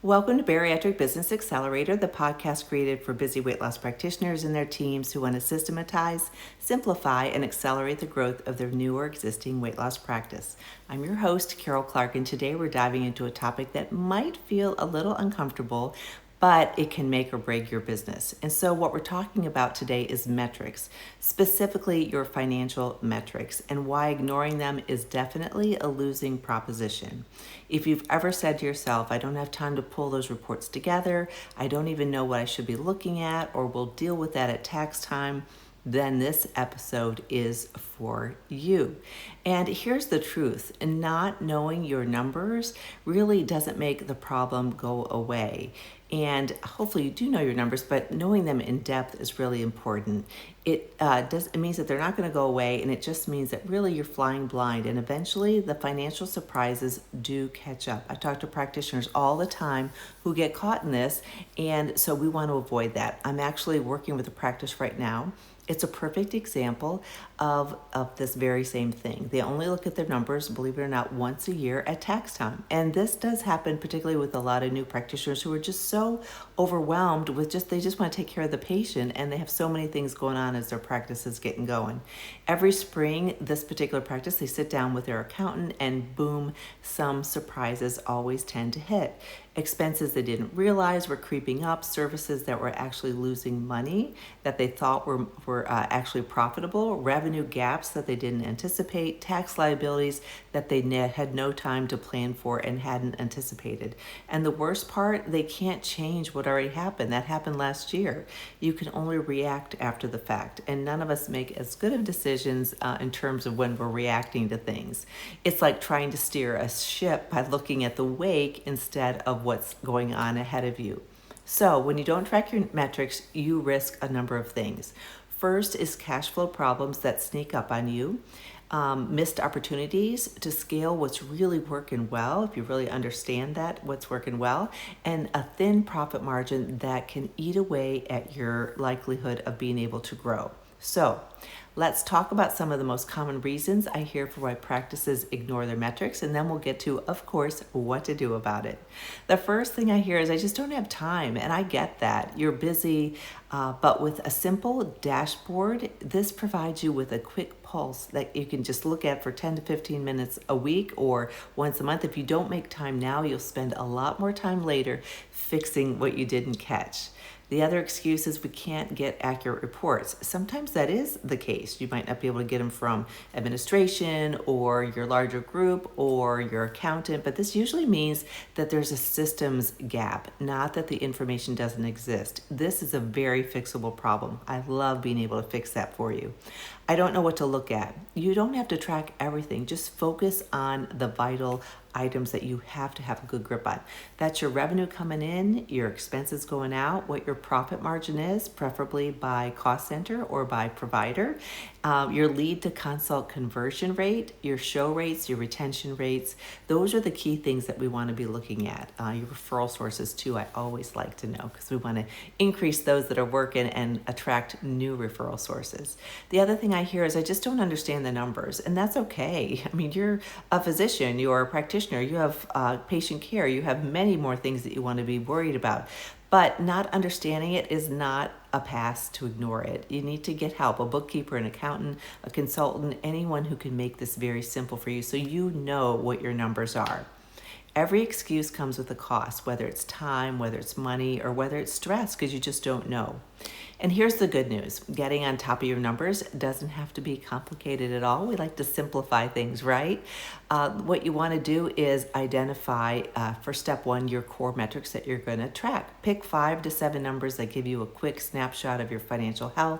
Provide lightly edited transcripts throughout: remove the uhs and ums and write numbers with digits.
Welcome to Bariatric Business Accelerator, the podcast created for busy weight loss practitioners and their teams who want to systematize, simplify, and accelerate the growth of their new or existing weight loss practice. I'm your host, Karol Clark, and today we're diving into a topic that might feel a little uncomfortable, but it can make or break your business. And so what we're talking about today is metrics, specifically your financial metrics, and why ignoring them is definitely a losing proposition. If you've ever said to yourself, I don't have time to pull those reports together, I don't even know what I should be looking at, or we'll deal with that at tax time, then this episode is for you. And here's the truth, not knowing your numbers really doesn't make the problem go away. And hopefully you do know your numbers, but knowing them in depth is really important. It means that they're not going to go away, and it just means that really you're flying blind, and eventually the financial surprises do catch up. I talk to practitioners all the time who get caught in this, and so we want to avoid that. I'm actually working with a practice right now. It's a perfect example of this very same thing. They only look at their numbers, believe it or not, once a year at tax time. And this does happen particularly with a lot of new practitioners who are just so overwhelmed with they just want to take care of the patient, and they have so many things going on as their practice is getting going. Every spring, this particular practice, they sit down with their accountant and boom, some surprises always tend to hit. Expenses they didn't realize were creeping up, services that were actually losing money that they thought were actually profitable, revenue gaps that they didn't anticipate, tax liabilities that they had no time to plan for and hadn't anticipated. And the worst part, they can't change what already happened. That happened last year. You can only react after the fact, and none of us make as good of decisions in terms of when we're reacting to things. It's like trying to steer a ship by looking at the wake instead of what's going on ahead of you. So when you don't track your metrics, you risk a number of things. First is cash flow problems that sneak up on you, missed opportunities to scale what's really working well, if you really understand that, what's working well, and a thin profit margin that can eat away at your likelihood of being able to grow. So let's talk about some of the most common reasons I hear for why practices ignore their metrics, and then we'll get to, of course, what to do about it. The first thing I hear is I just don't have time, and I get that. You're busy, but with a simple dashboard, this provides you with a quick pulse that you can just look at for 10 to 15 minutes a week or once a month. If you don't make time now, you'll spend a lot more time later fixing what you didn't catch. The other excuse is we can't get accurate reports. Sometimes that is the case. You might not be able to get them from administration or your larger group or your accountant, but this usually means that there's a systems gap, not that the information doesn't exist. This is a very fixable problem. I love being able to fix that for you. I don't know what to look at. You don't have to track everything. Just focus on the vital items that you have to have a good grip on. That's your revenue coming in, your expenses going out, what your profit margin is, preferably by cost center or by provider, your lead to consult conversion rate, your show rates, your retention rates. Those are the key things that we want to be looking at. Your referral sources too, I always like to know, because we want to increase those that are working and attract new referral sources. The other thing I hear is I just don't understand the numbers, and that's okay. I mean, you're a physician, you're a practitioner, you have patient care, you have many more things that you want to be worried about. But not understanding it is not a pass to ignore it. You need to get help, a bookkeeper, an accountant, a consultant, anyone who can make this very simple for you so you know what your numbers are. Every excuse comes with a cost, whether it's time, whether it's money, or whether it's stress, because you just don't know. And here's the good news. Getting on top of your numbers doesn't have to be complicated at all. We like to simplify things, right? What you want to do is identify, for step one, your core metrics that you're going to track. Pick 5 to 7 numbers that give you a quick snapshot of your financial health,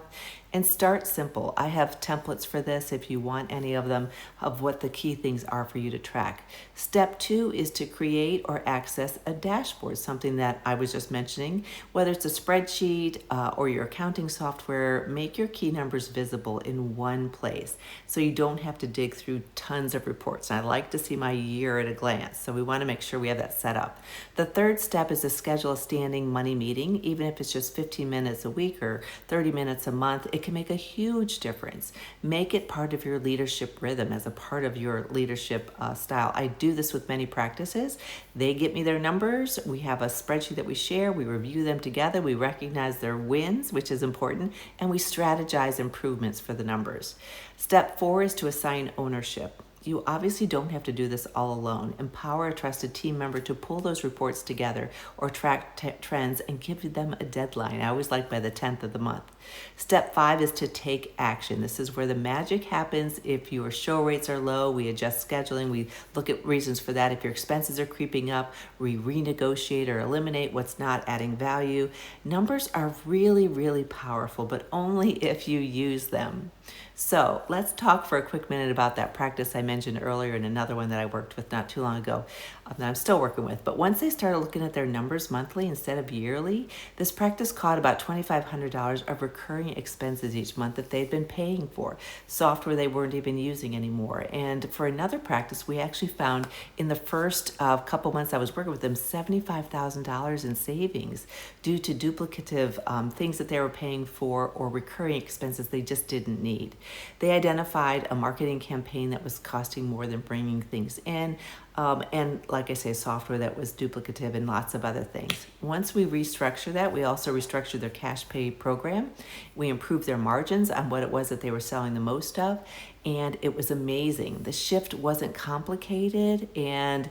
and start simple. I have templates for this if you want any of them, of what the key things are for you to track. Step 2 is to create or access a dashboard, something that I was just mentioning, whether it's a spreadsheet or your accounting software. Make your key numbers visible in one place so you don't have to dig through tons of reports. And I like to see my year at a glance, so we want to make sure we have that set up. The third step is to schedule a standing money meeting, even if it's just 15 minutes a week or 30 minutes a month. It can make a huge difference. Make it part of your leadership rhythm, as a part of your leadership style. I do this with many practices practices. They get me their numbers. We have a spreadsheet that we share. We review them together. We recognize their wins, which is important, and we strategize improvements for the numbers. Step 4 is to assign ownership. You obviously don't have to do this all alone. Empower a trusted team member to pull those reports together or track trends and give them a deadline. I always like by the 10th of the month. Step 5 is to take action. This is where the magic happens. If your show rates are low, we adjust scheduling. We look at reasons for that. If your expenses are creeping up, we renegotiate or eliminate what's not adding value. Numbers are really, really powerful, but only if you use them. So let's talk for a quick minute about that practice I mentioned earlier and another one that I worked with not too long ago that I'm still working with. But once they started looking at their numbers monthly instead of yearly, this practice caught about $2,500 of recurring expenses each month that they'd been paying for, software they weren't even using anymore. And for another practice, we actually found in the first couple months I was working with them, $75,000 in savings due to duplicative things that they were paying for or recurring expenses they just didn't need. They identified a marketing campaign that was costing more than bringing things in, and like I say, software that was duplicative and lots of other things. Once we restructure that, we also restructured their cash pay program. We improved their margins on what it was that they were selling the most of, and it was amazing. The shift wasn't complicated, and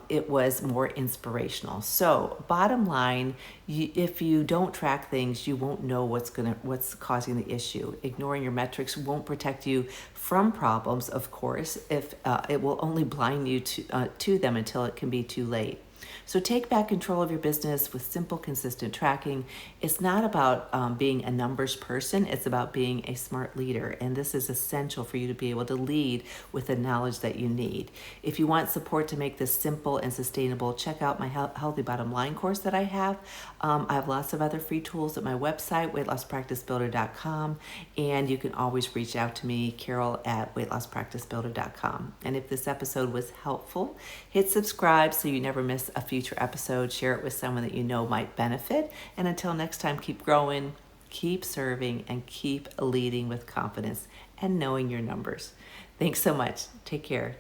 it was more inspirational. So bottom line, if you don't track things, you won't know what's causing the issue. Ignoring your metrics won't protect you from problems, of course, if it will only blind you to them until it can be too late. So take back control of your business with simple, consistent tracking. It's not about being a numbers person. It's about being a smart leader. And this is essential for you to be able to lead with the knowledge that you need. If you want support to make this simple and sustainable, check out my Healthy Bottom Line course that I have. I have lots of other free tools at my website, weightlosspracticebuilder.com. And you can always reach out to me, Karol at weightlosspracticebuilder.com. And if this episode was helpful, hit subscribe so you never miss a future episode. Share it with someone that you know might benefit. And until next time, keep growing, keep serving, and keep leading with confidence and knowing your numbers. Thanks so much. Take care.